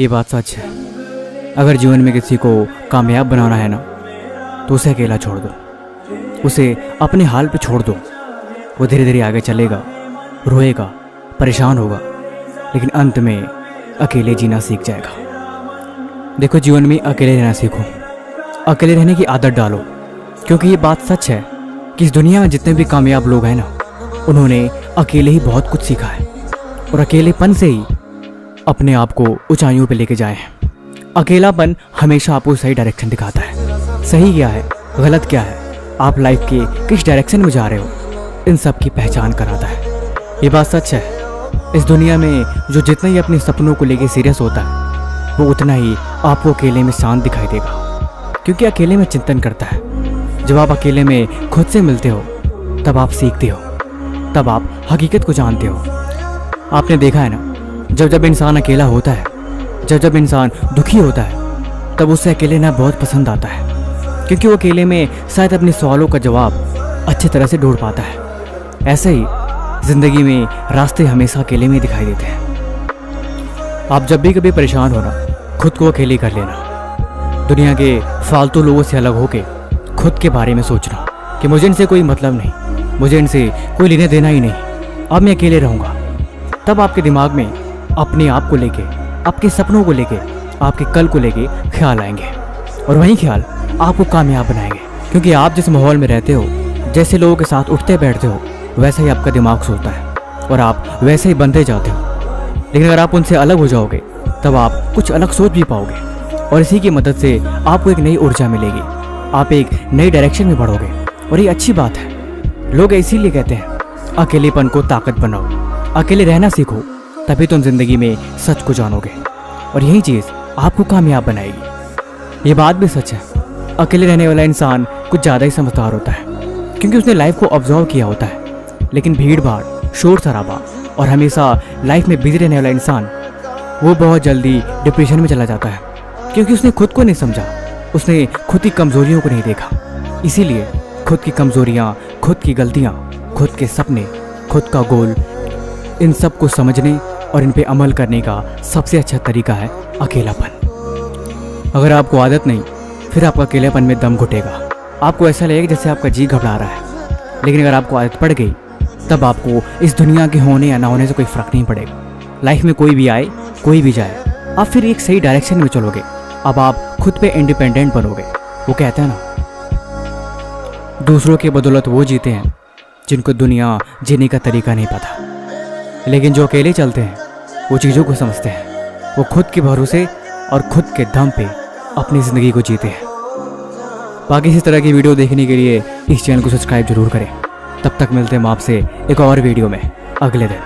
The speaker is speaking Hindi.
ये बात सच है। अगर जीवन में किसी को कामयाब बनाना है ना, तो उसे अकेला छोड़ दो, उसे अपने हाल पे छोड़ दो। वो धीरे धीरे आगे चलेगा, रोएगा, परेशान होगा, लेकिन अंत में अकेले जीना सीख जाएगा। देखो, जीवन में अकेले रहना सीखो, अकेले रहने की आदत डालो, क्योंकि ये बात सच है कि इस दुनिया में जितने भी कामयाब लोग हैं ना, उन्होंने अकेले ही बहुत कुछ सीखा है और अकेलेपन से ही अपने आप को ऊंचाइयों पे लेके जाए हैं। अकेलापन हमेशा आपको सही डायरेक्शन दिखाता है। सही क्या है, गलत क्या है, आप लाइफ के किस डायरेक्शन में जा रहे हो, इन सब की पहचान कराता है। ये बात सच है। इस दुनिया में जो जितना ही अपने सपनों को लेके सीरियस होता है, वो उतना ही आपको अकेले में शांत दिखाई देगा, क्योंकि अकेले में चिंतन करता है। जब आप अकेले में खुद से मिलते हो, तब आप सीखते हो, तब आप हकीकत को जानते हो। आपने देखा है ना, जब जब इंसान अकेला होता है, जब जब इंसान दुखी होता है, तब उसे अकेले रहना बहुत पसंद आता है, क्योंकि वो अकेले में शायद अपने सवालों का जवाब अच्छी तरह से ढूंढ पाता है। ऐसे ही जिंदगी में रास्ते हमेशा अकेले में दिखाई देते हैं। आप जब भी कभी परेशान हो ना, खुद को अकेले कर लेना। दुनिया के फालतू लोगों से अलग होके खुद के बारे में सोचना कि मुझे इनसे कोई मतलब नहीं, मुझे इनसे कोई लेने देना ही नहीं, अब मैं अकेले रहूँगा। तब आपके दिमाग में अपने आप को लेके, आपके सपनों को लेके, आपके कल को लेके ख्याल आएंगे, और वही ख्याल आपको कामयाब बनाएंगे। क्योंकि आप जिस माहौल में रहते हो, जैसे लोगों के साथ उठते बैठते हो, वैसा ही आपका दिमाग सोचता है और आप वैसे ही बनते जाते हो। लेकिन अगर आप उनसे अलग हो जाओगे, तब आप कुछ अलग सोच भी पाओगे, और इसी की मदद से आपको एक नई ऊर्जा मिलेगी, आप एक नई डायरेक्शन में बढ़ोगे, और ये अच्छी बात है। लोग इसीलिए कहते हैं, अकेलेपन को ताकत बनाओ, अकेले रहना सीखो, तभी तुम जिंदगी में सच को जानोगे, और यही चीज़ आपको कामयाब बनाएगी। ये बात भी सच है। अकेले रहने वाला इंसान कुछ ज़्यादा ही समझदार होता है, क्योंकि उसने लाइफ को ऑब्जर्व किया होता है। लेकिन भीड़ भाड़, शोर शराबा और हमेशा लाइफ में बिजी रहने वाला इंसान, वो बहुत जल्दी डिप्रेशन में चला जाता है, क्योंकि उसने खुद को नहीं समझा, उसने खुद की कमजोरियों को नहीं देखा। इसीलिए खुद की कमजोरियाँ, खुद की गलतियाँ, खुद के सपने, खुद का गोल, इन सब को समझने और इन पे अमल करने का सबसे अच्छा तरीका है अकेलापन। अगर आपको आदत नहीं, फिर आपका अकेलेपन में दम घुटेगा, आपको ऐसा लगेगा जैसे आपका जी घबरा रहा है। लेकिन अगर आपको आदत पड़ गई, तब आपको इस दुनिया के होने या ना होने से कोई फ़र्क नहीं पड़ेगा। लाइफ में कोई भी आए, कोई भी जाए, आप फिर एक सही डायरेक्शन में चलोगे। अब आप खुद पे इंडिपेंडेंट बनोगे। वो कहते हैं ना, दूसरों की बदौलत वो जीते हैं जिनको दुनिया जीने का तरीका नहीं पता। लेकिन जो अकेले चलते हैं, वो चीज़ों को समझते हैं, वो खुद के भरोसे और खुद के दम पे अपनी ज़िंदगी को जीते हैं। बाकी इसी तरह की वीडियो देखने के लिए इस चैनल को सब्सक्राइब जरूर करें। तब तक मिलते हैं हम आपसे एक और वीडियो में अगले दिन।